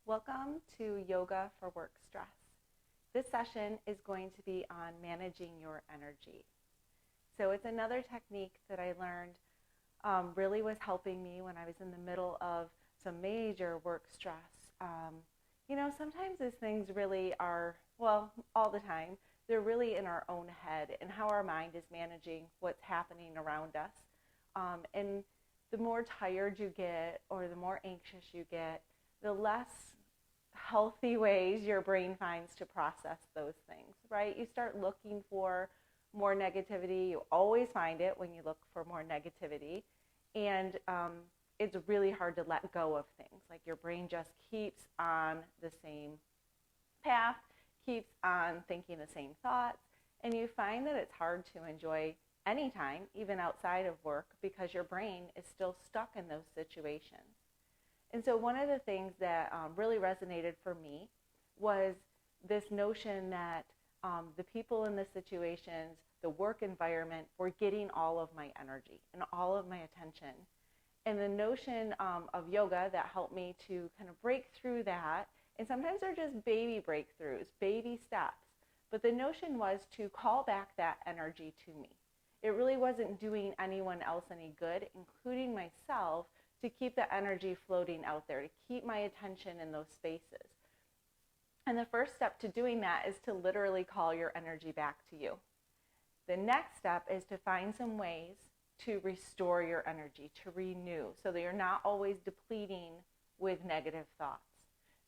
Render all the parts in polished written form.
Welcome to Yoga for Work Stress. This session is going to be on managing your energy. So it's another technique that I learned really was helping me when I was in the middle of some major work stress. Sometimes these things really are, well, all the time, they're really in our own head and how our mind is managing what's happening around us. And the more tired you get or the more anxious you get, the less healthy ways your brain finds to process those things, right? You start looking for more negativity. You always find it when you look for more negativity. And it's really hard to let go of things. Like your brain just keeps on the same path, keeps on thinking the same thoughts. And you find that it's hard to enjoy any time, even outside of work, because your brain is still stuck in those situations. And so one of the things that really resonated for me was this notion that the people in the situations, the work environment, were getting all of my energy and all of my attention. And the notion of yoga that helped me to kind of break through that, and sometimes they're just baby breakthroughs, baby steps, but the notion was to call back that energy to me. It really wasn't doing anyone else any good, including myself, to keep the energy floating out there, to keep my attention in those spaces. And the first step to doing that is to literally call your energy back to you. The next step is to find some ways to restore your energy, to renew, so that you're not always depleting with negative thoughts.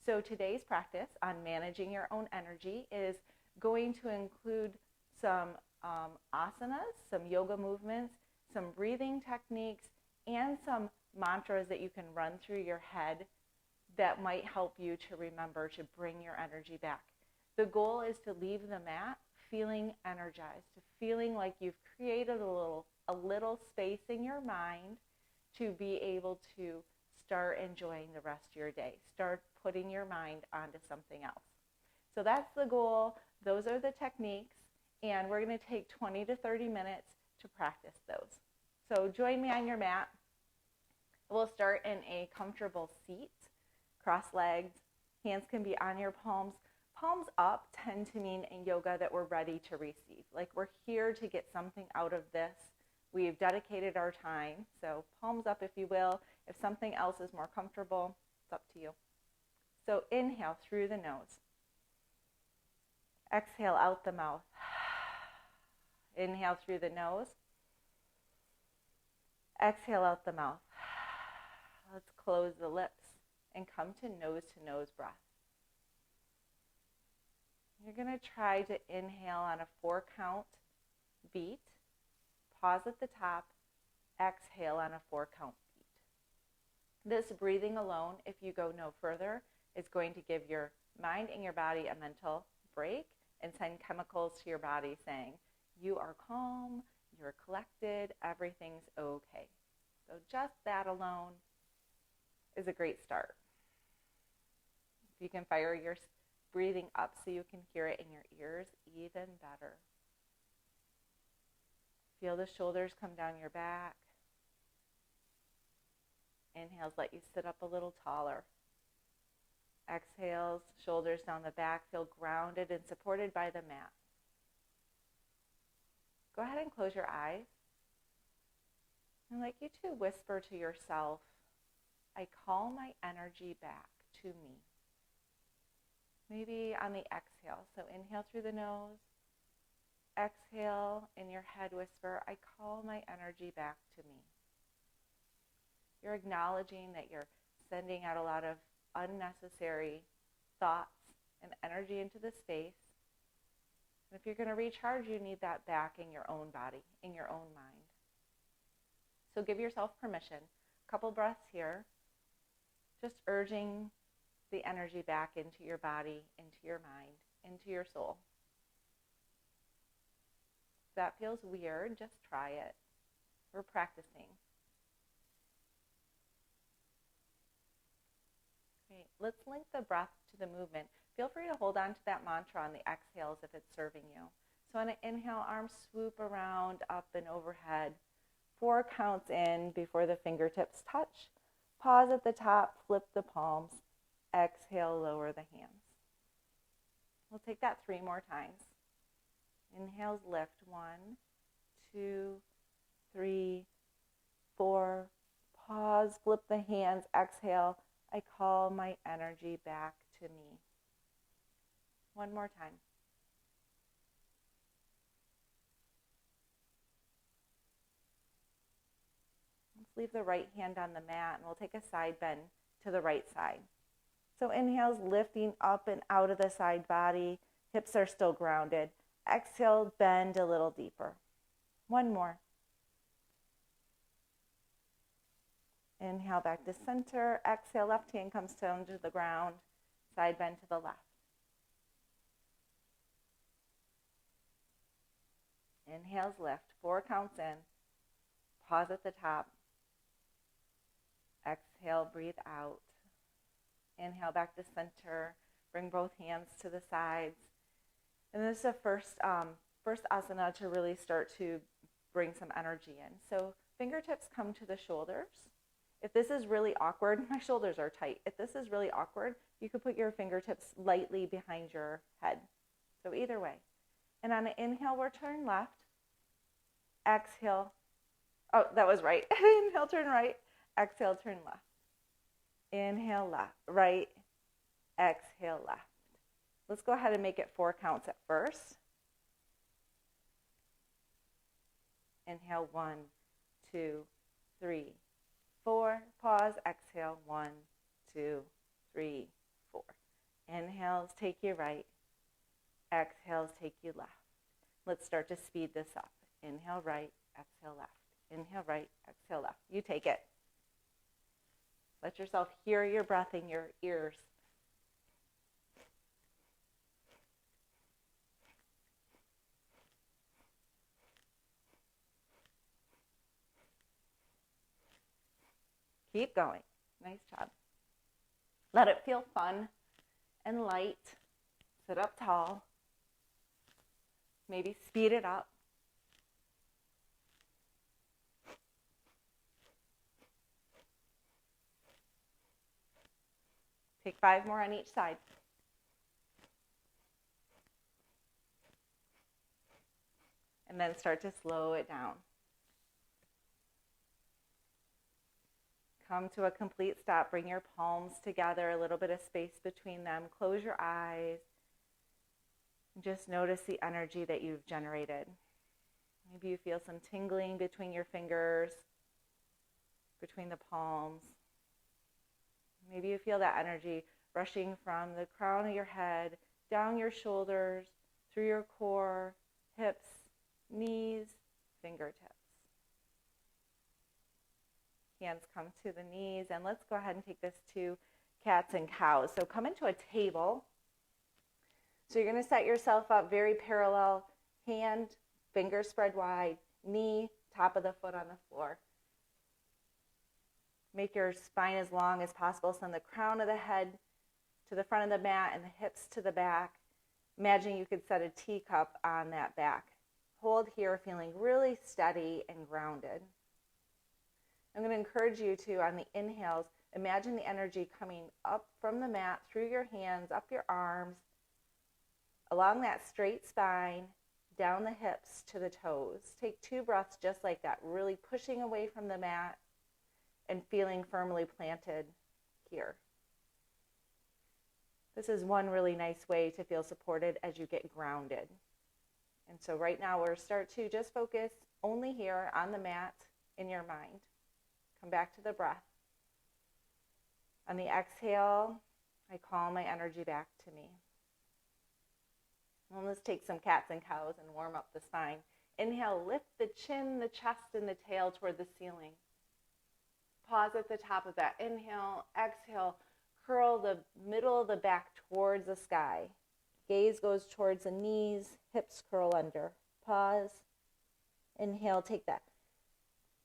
So today's practice on managing your own energy is going to include some asanas, some yoga movements, some breathing techniques, and some mantras that you can run through your head that might help you to remember to bring your energy back. The goal is to leave the mat feeling energized, feeling like you've created a little space in your mind to be able to start enjoying the rest of your day. Start putting your mind onto something else. So that's the goal. Those are the techniques, and we're going to take 20 to 30 minutes to practice those. So join me on your mat. We'll start in a comfortable seat, cross-legged. Hands can be on your palms. Palms up tend to mean in yoga that we're ready to receive. Like we're here to get something out of this. We've dedicated our time. So palms up, if you will. If something else is more comfortable, it's up to you. So inhale through the nose. Exhale out the mouth. Inhale through the nose. Exhale out the mouth. Let's close the lips and come to nose breath. You're going to try to inhale on a 4-count beat. Pause at the top. Exhale on a 4-count beat. This breathing alone, if you go no further, is going to give your mind and your body a mental break and send chemicals to your body saying, you are calm, you're collected, everything's okay. So just that alone is a great start. If you can fire your breathing up so you can hear it in your ears, even better. Feel the shoulders come down your back. Inhales let you sit up a little taller. Exhales, shoulders down the back, feel grounded and supported by the mat. Go ahead and close your eyes. I'd like you to whisper to yourself, I call my energy back to me. Maybe on the exhale. So inhale through the nose. Exhale, in your head whisper, I call my energy back to me. You're acknowledging that you're sending out a lot of unnecessary thoughts and energy into the space. And if you're going to recharge, you need that back in your own body, in your own mind. So give yourself permission. A couple breaths here. Just urging the energy back into your body, into your mind, into your soul. If that feels weird, just try it. We're practicing. Great. Let's link the breath to the movement. Feel free to hold on to that mantra on the exhales if it's serving you. So on an inhale, arms swoop around, up and overhead. 4 counts in before the fingertips touch. Pause at the top, flip the palms. Exhale, lower the hands. We'll take that 3 more times. Inhales, lift. 1, 2, 3, 4. Pause, flip the hands. Exhale. I call my energy back to me. 1 more time. Let's leave the right hand on the mat, and we'll take a side bend to the right side. So inhales, lifting up and out of the side body. Hips are still grounded. Exhale, bend a little deeper. 1 more. Inhale back to center. Exhale, left hand comes down to the ground. Side bend to the left. Inhales, lift. 4 counts in. Pause at the top. Exhale, breathe out. Inhale back to center. Bring both hands to the sides. And this is the first asana to really start to bring some energy in. So fingertips come to the shoulders. If this is really awkward, my shoulders are tight. If this is really awkward, you could put your fingertips lightly behind your head. So either way. And on an inhale, we'll turn left. Exhale. Oh, that was right. Inhale, turn right. Exhale, turn left. Inhale, left, right. Exhale, left. Let's go ahead and make it 4 counts at first. Inhale, 1, 2, 3, 4. Pause, exhale, 1, 2, 3, 4. Inhales, take you right. Exhales, take you left. Let's start to speed this up. Inhale, right, exhale, left. Inhale, right, exhale, left. You take it. Let yourself hear your breath in your ears. Keep going. Nice job. Let it feel fun and light. Sit up tall. Maybe speed it up. Take 5 more on each side. And then start to slow it down. Come to a complete stop. Bring your palms together, a little bit of space between them. Close your eyes. And just notice the energy that you've generated. Maybe you feel some tingling between your fingers, between the palms. Maybe you feel that energy rushing from the crown of your head, down your shoulders, through your core, hips, knees, fingertips. Hands come to the knees, and let's go ahead and take this to cats and cows. So come into a table. So you're going to set yourself up very parallel, hand, fingers spread wide, knee, top of the foot on the floor. Make your spine as long as possible, from the crown of the head to the front of the mat and the hips to the back. Imagine you could set a teacup on that back. Hold here, feeling really steady and grounded. I'm going to encourage you to, on the inhales, imagine the energy coming up from the mat, through your hands, up your arms, along that straight spine, down the hips to the toes. Take 2 breaths just like that, really pushing away from the mat and feeling firmly planted here. This is one really nice way to feel supported as you get grounded. And so right now we'll start to just focus only here on the mat in your mind. Come back to the breath. On the exhale, I call my energy back to me. Well, let's take some cats and cows and warm up the spine. Inhale, lift the chin, the chest, and the tail toward the ceiling. Pause at the top of that. Inhale, exhale, curl the middle of the back towards the sky. Gaze goes towards the knees, hips curl under. Pause. Inhale, take that.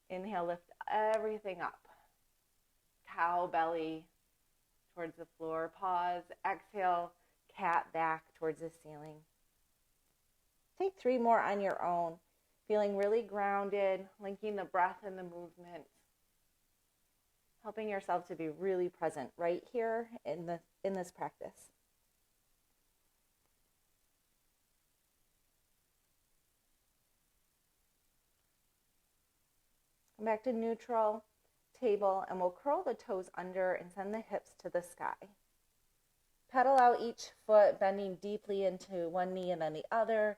Inhale, lift everything up. Cow belly towards the floor. Pause. Exhale, cat back towards the ceiling. Take 3 more on your own. Feeling really grounded, linking the breath and the movement. Helping yourself to be really present right here in in this practice. Come back to neutral, table, and we'll curl the toes under and send the hips to the sky. Pedal out each foot, bending deeply into one knee and then the other.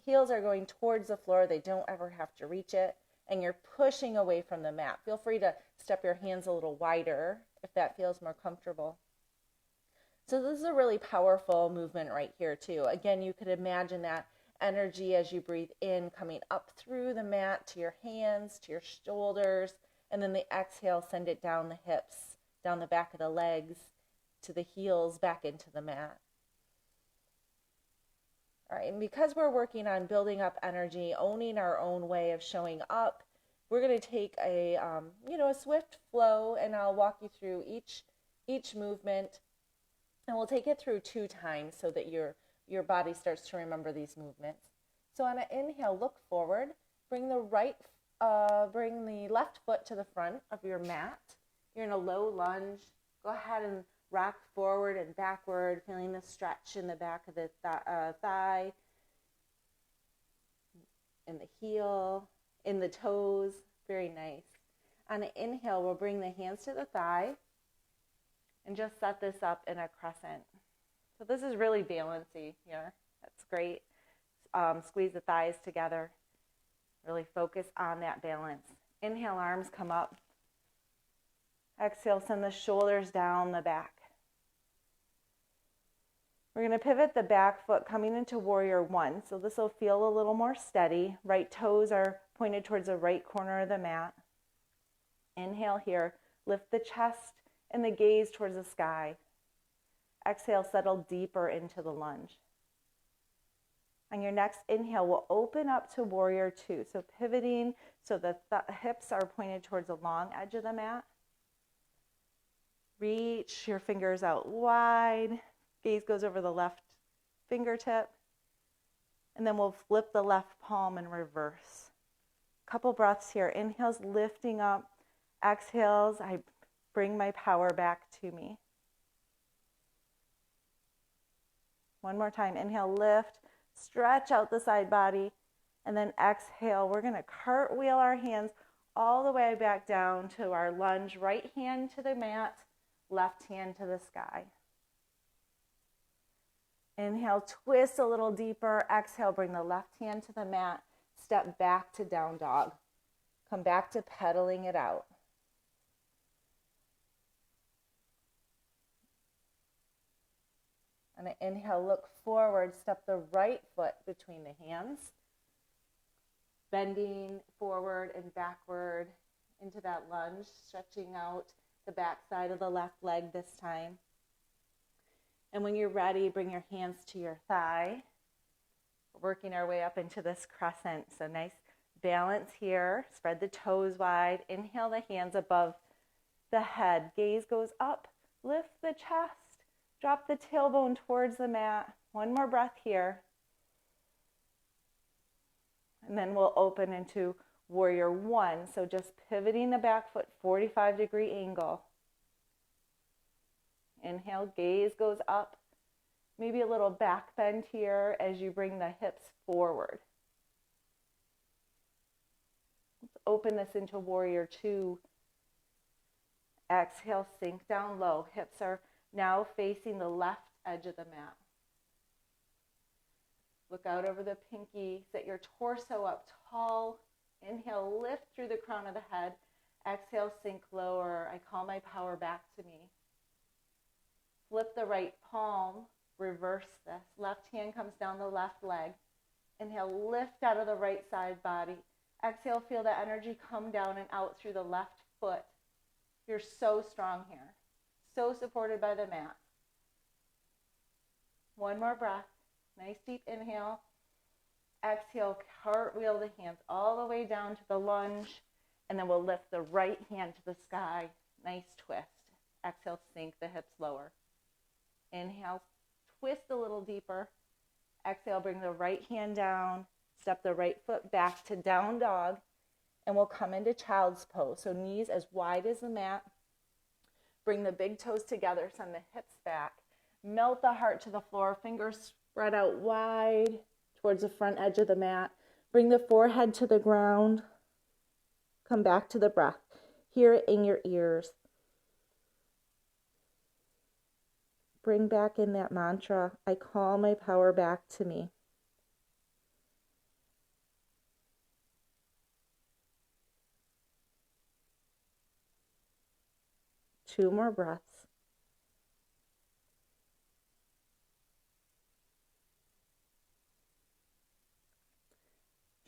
Heels are going towards the floor. They don't ever have to reach it. And you're pushing away from the mat. Feel free to step your hands a little wider if that feels more comfortable. So this is a really powerful movement right here too. Again, you could imagine that energy as you breathe in coming up through the mat to your hands, to your shoulders, and then the exhale, send it down the hips, down the back of the legs, to the heels, back into the mat. All right, and because we're working on building up energy, owning our own way of showing up, we're going to take a swift flow, and I'll walk you through each movement, and we'll take it through 2 times so that your body starts to remember these movements. So on an inhale, look forward, bring the left foot to the front of your mat. You're in a low lunge. Go ahead and rock forward and backward, feeling the stretch in the back of the thigh, in the heel, in the toes. Very nice. On an inhale, we'll bring the hands to the thigh and just set this up in a crescent. So this is really balancy here. That's great. Squeeze the thighs together. Really focus on that balance. Inhale, arms come up. Exhale, send the shoulders down the back. We're going to pivot the back foot coming into warrior 1. So this will feel a little more steady. Right toes are pointed towards the right corner of the mat. Inhale here. Lift the chest and the gaze towards the sky. Exhale, settle deeper into the lunge. On your next inhale, we'll open up to warrior 2. So pivoting so the hips are pointed towards the long edge of the mat. Reach your fingers out wide. Gaze goes over the left fingertip. And then we'll flip the left palm and reverse. Couple breaths here. Inhales, lifting up. Exhales, I bring my power back to me. One more time. Inhale, lift. Stretch out the side body. And then exhale. We're going to cartwheel our hands all the way back down to our lunge. Right hand to the mat. Left hand to the sky. Inhale, twist a little deeper. Exhale, bring the left hand to the mat. Step back to down dog. Come back to pedaling it out. On an inhale, look forward. Step the right foot between the hands. Bending forward and backward into that lunge, stretching out the back side of the left leg this time. And when you're ready, bring your hands to your thigh. We're working our way up into this crescent. So nice balance here. Spread the toes wide. Inhale the hands above the head. Gaze goes up. Lift the chest. Drop the tailbone towards the mat. One more breath here. And then we'll open into warrior 1. So just pivoting the back foot, 45-degree angle. Inhale, gaze goes up. Maybe a little back bend here as you bring the hips forward. Let's open this into warrior 2. Exhale, sink down low. Hips are now facing the left edge of the mat. Look out over the pinky. Set your torso up tall. Inhale, lift through the crown of the head. Exhale, sink lower. I call my power back to me. Flip the right palm. Reverse this. Left hand comes down the left leg. Inhale, lift out of the right side body. Exhale, feel the energy come down and out through the left foot. You're so strong here. So supported by the mat. One more breath. Nice deep inhale. Exhale, cartwheel the hands all the way down to the lunge. And then we'll lift the right hand to the sky. Nice twist. Exhale, sink the hips lower. Inhale, twist a little deeper. Exhale, bring the right hand down. Step the right foot back to down dog. And we'll come into child's pose. So knees as wide as the mat. Bring the big toes together, send the hips back. Melt the heart to the floor, fingers spread out wide towards the front edge of the mat. Bring the forehead to the ground. Come back to the breath. Hear it in your ears. Bring back in that mantra, I call my power back to me. Two more breaths.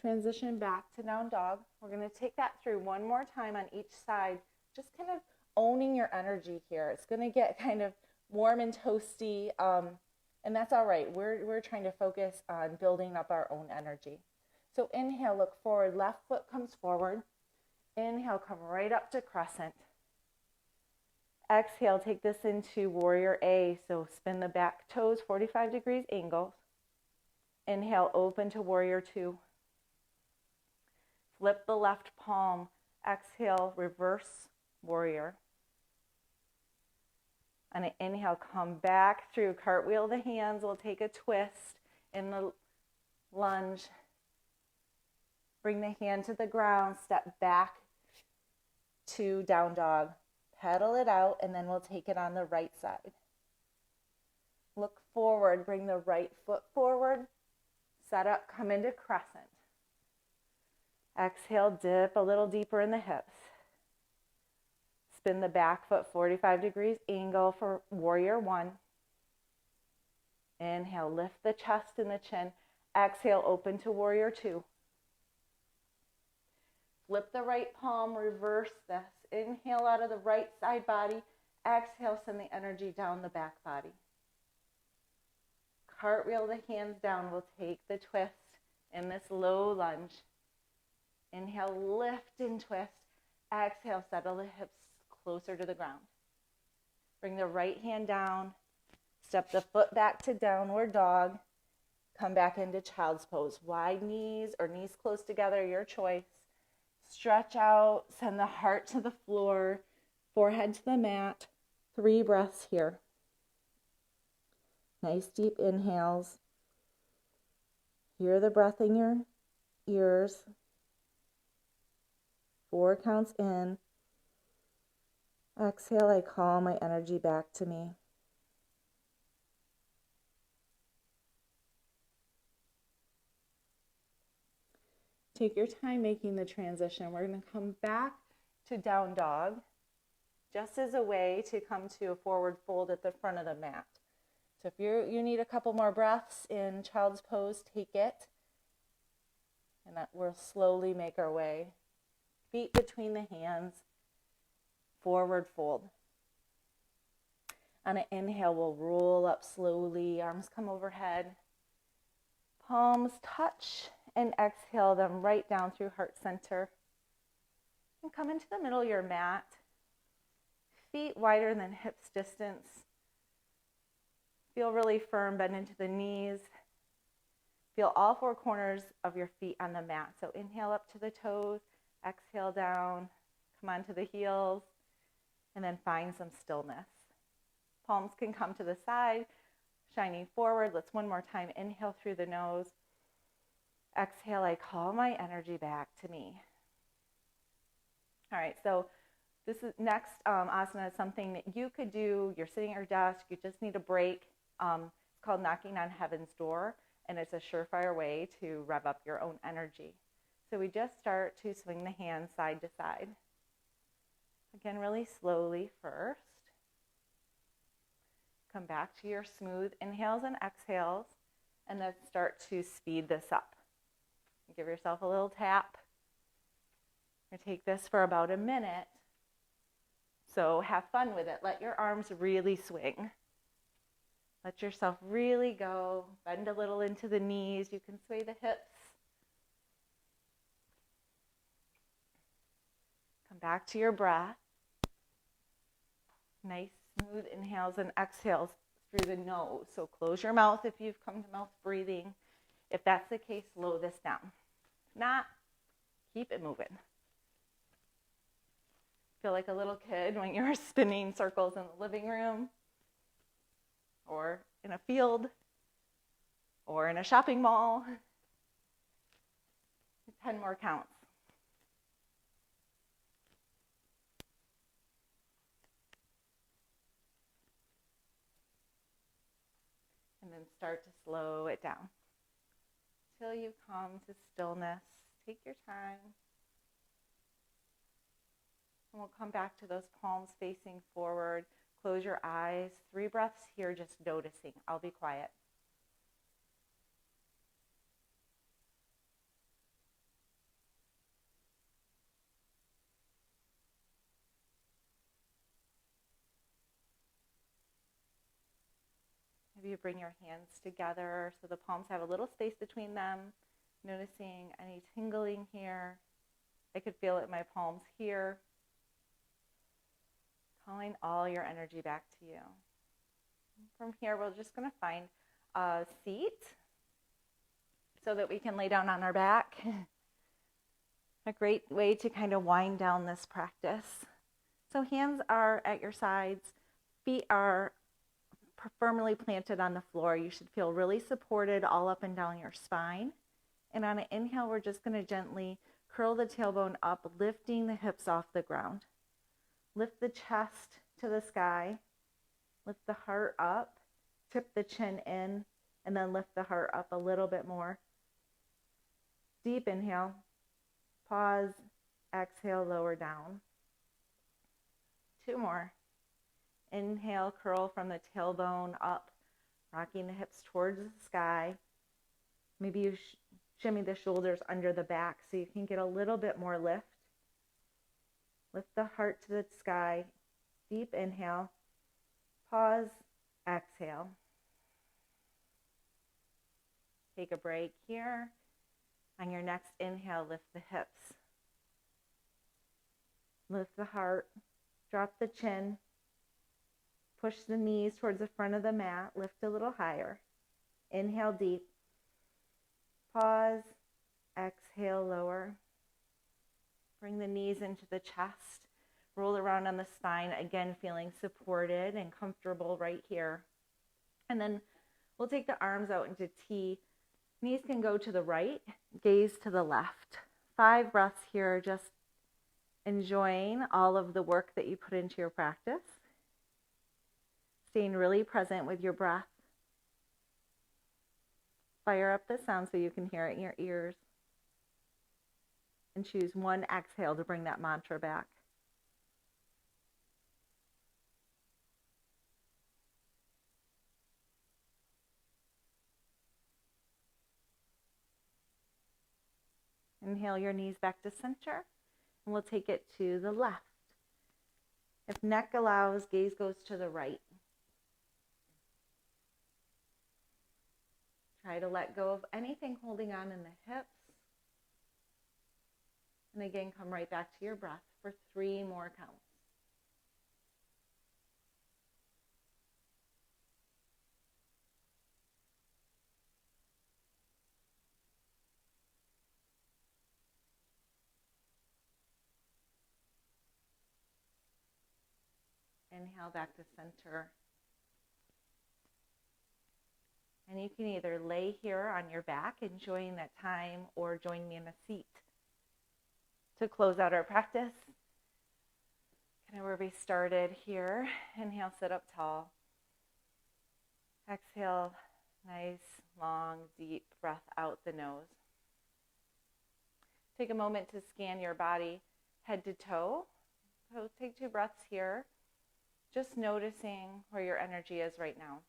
Transition back to down dog. We're going to take that through one more time on each side, just kind of owning your energy here. It's going to get kind of warm and toasty, and that's all right. We're trying to focus on building up our own energy. So inhale, look forward, left foot comes forward. Inhale, come right up to crescent. Exhale, take this into warrior A. So spin the back toes, 45 degrees angle. Inhale, open to warrior 2. Flip the left palm. Exhale, reverse warrior. On an inhale, come back through. Cartwheel the hands. We'll take a twist in the lunge. Bring the hand to the ground. Step back to down dog. Pedal it out, and then we'll take it on the right side. Look forward. Bring the right foot forward. Set up. Come into crescent. Exhale, dip a little deeper in the hips. Spin the back foot 45 degrees angle for warrior 1. Inhale, lift the chest and the chin. Exhale, open to warrior 2. Flip the right palm, reverse this. Inhale out of the right side body. Exhale, send the energy down the back body. Cartwheel the hands down. We'll take the twist in this low lunge. Inhale, lift and twist. Exhale, settle the hips closer to the ground. Bring the right hand down. Step the foot back to downward dog. Come back into child's pose. Wide knees or knees close together, your choice. Stretch out. Send the heart to the floor. Forehead to the mat. 3 breaths here. Nice deep inhales. Hear the breath in your ears. 4 counts in. Exhale, I call my energy back to me. Take your time making the transition. We're going to come back to down dog, just as a way to come to a forward fold at the front of the mat. So if you need a couple more breaths in child's pose, take it. And we'll slowly make our way. Feet between the hands, forward fold. On an inhale, we'll roll up slowly, arms come overhead, palms touch, and exhale them right down through heart center. And come into the middle of your mat, feet wider than hips distance. Feel really firm, bend into the knees. Feel all 4 corners of your feet on the mat. So inhale up to the toes. Exhale down, come onto the heels, and then find some stillness. Palms can come to the side, shining forward. Let's one more time. Inhale through the nose. Exhale, I call my energy back to me. All right, so this is next asana is something that you could do. You're sitting at your desk. You just need a break. It's called knocking on heaven's door, and it's a surefire way to rev up your own energy. So we just start to swing the hands side to side. Again, really slowly first. Come back to your smooth inhales and exhales, and then start to speed this up. Give yourself a little tap. You're going to take this for about a minute. So have fun with it. Let your arms really swing. Let yourself really go. Bend a little into the knees. You can sway the hips. Come back to your breath. Nice, smooth inhales and exhales through the nose. So close your mouth if you've come to mouth breathing. If that's the case, slow this down. If not, keep it moving. Feel like a little kid when you're spinning circles in the living room or in a field or in a shopping mall. 10 more counts. And then start to slow it down till you come to stillness. Take your time. And we'll come back to those palms facing forward. Close your eyes. 3 breaths here, just noticing. I'll be quiet. Maybe you bring your hands together so the palms have a little space between them. Noticing any tingling here. I could feel it in my palms here. Calling all your energy back to you. From here, we're just going to find a seat so that we can lay down on our back. A great way to kind of wind down this practice. So hands are at your sides. Feet are firmly planted on the floor. You should feel really supported all up and down your spine. And on an inhale, we're just going to gently curl the tailbone up, lifting the hips off the ground. Lift the chest to the sky. Lift the heart up. Tip the chin in. And then lift the heart up a little bit more. Deep inhale. Pause. Exhale, lower down. 2 more. Inhale, curl from the tailbone up, rocking the hips towards the sky. Maybe you shimmy the shoulders under the back so you can get a little bit more lift. Lift the heart to the sky. Deep inhale. Pause. Exhale. Take a break here. On your next inhale, lift the hips. Lift the heart. Drop the chin. Push the knees towards the front of the mat. Lift a little higher. Inhale deep. Pause. Exhale, lower. Bring the knees into the chest. Roll around on the spine. Again, feeling supported and comfortable right here. And then we'll take the arms out into T. Knees can go to the right. Gaze to the left. 5 breaths here, just enjoying all of the work that you put into your practice. Staying really present with your breath. Fire up the sound so you can hear it in your ears. And choose one exhale to bring that mantra back. Inhale your knees back to center. And we'll take it to the left. If neck allows, gaze goes to the right. Try to let go of anything holding on in the hips. And again, come right back to your breath for 3 more counts. Inhale back to center. And you can either lay here on your back, enjoying that time, or join me in a seat. To close out our practice, kind of where we started here. Inhale, sit up tall. Exhale, nice, long, deep breath out the nose. Take a moment to scan your body head to toe. So take 2 breaths here, just noticing where your energy is right now.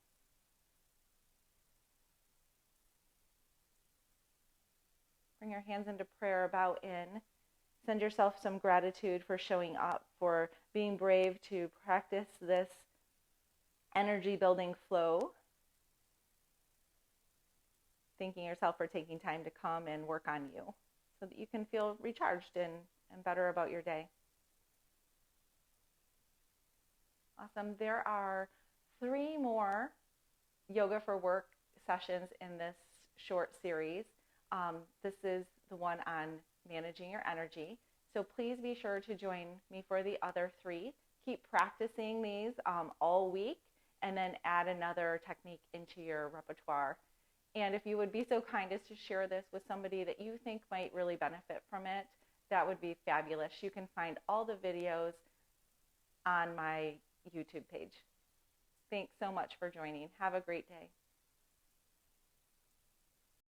Bring your hands into prayer, bow in. Send yourself some gratitude for showing up, for being brave to practice this energy building flow. Thanking yourself for taking time to come and work on you so that you can feel recharged and better about your day. Awesome. There are 3 more Yoga for Work sessions in this short series. This is the one on managing your energy. So please be sure to join me for the other 3. Keep practicing these all week, and then add another technique into your repertoire. And if you would be so kind as to share this with somebody that you think might really benefit from it, that would be fabulous. You can find all the videos on my YouTube page. Thanks so much for joining. Have a great day.